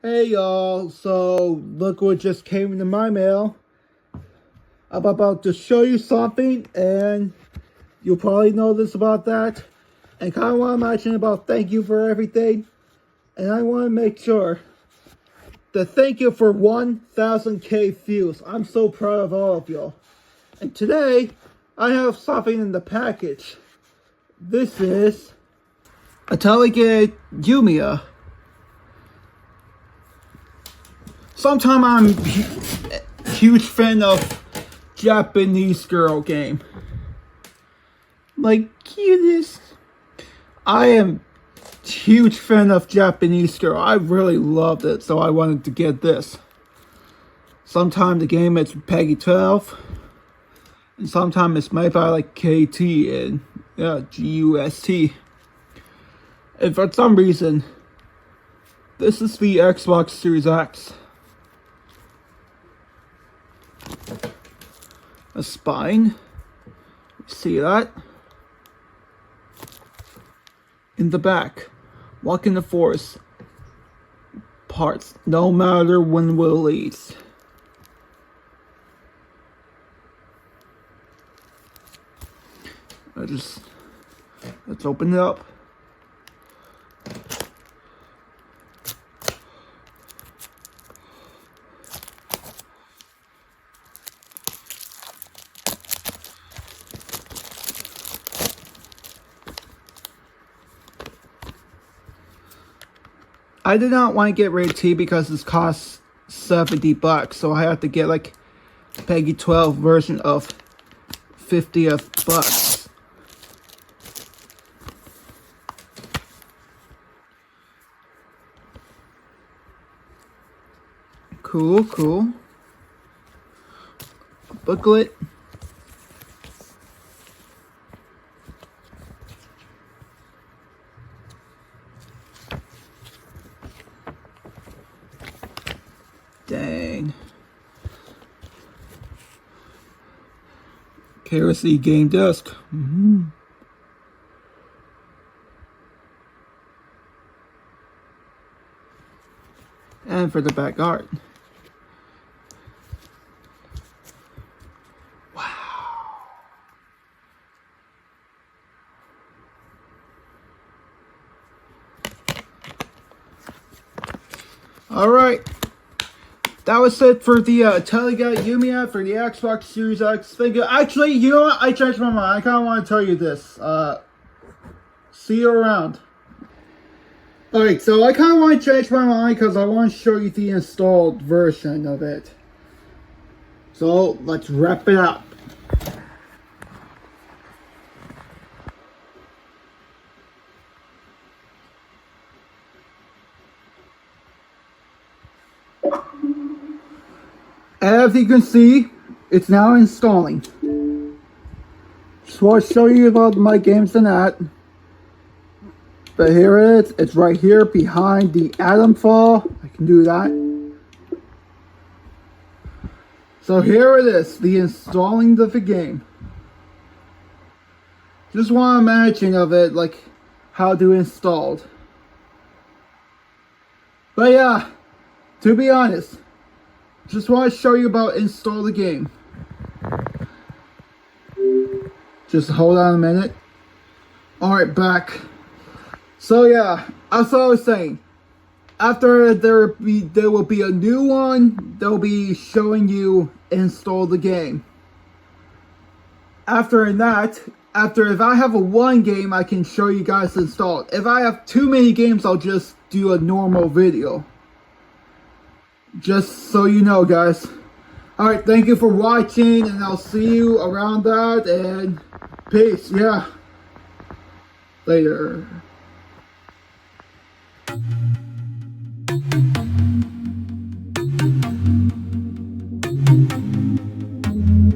Hey y'all, so look what just came into my mail. I'm about to show you something and you'll probably know this about that. And kind of want to mention about thank you for everything. And I want to make sure to thank you for 1,000k views. I'm so proud of all of y'all. And today, I have something in the package. This is Atelier Yumia. Sometimes I'm a huge fan of Japanese girl game. Like cutest. I am huge fan of Japanese girl. I really loved it, so I wanted to get this. Sometimes the game is Peggy 12. And sometimes it's made by like KT and GUST. And for some reason, this is the Xbox Series X. A spine. See that? In the back, walk in the forest. Parts, no matter when will leads. Let's open it up. I did not want to get rated T because this costs $70, so I have to get like Peggy 12 version of $50. Cool. Booklet. Dang. KRC game disc. And for the back art. Wow. Alright. That was it for the Atelier Yumia for the Xbox Series X. Thank you. Actually, you know what? I changed my mind. I kind of want to tell you this. See you around. Alright, so I kind of want to change my mind because I want to show you the installed version of it. So, let's wrap it up. As you can see, it's now installing. Just want to show you about my games and that. But here it is. It's right here behind the atom fall. I can do that. So here it is, the installing of the game. Just want to mention of it, like how to install it. But yeah, to be honest, just want to show you about install the game. Just hold on a minute. Alright, back. So yeah, as I was saying, after there will be a new one, they'll be showing you install the game. After that, if I have a one game, I can show you guys install it. If I have too many games, I'll just do a normal video. Just so you know, guys. Alright, thank you for watching, and I'll see you around that, and peace, yeah. Later.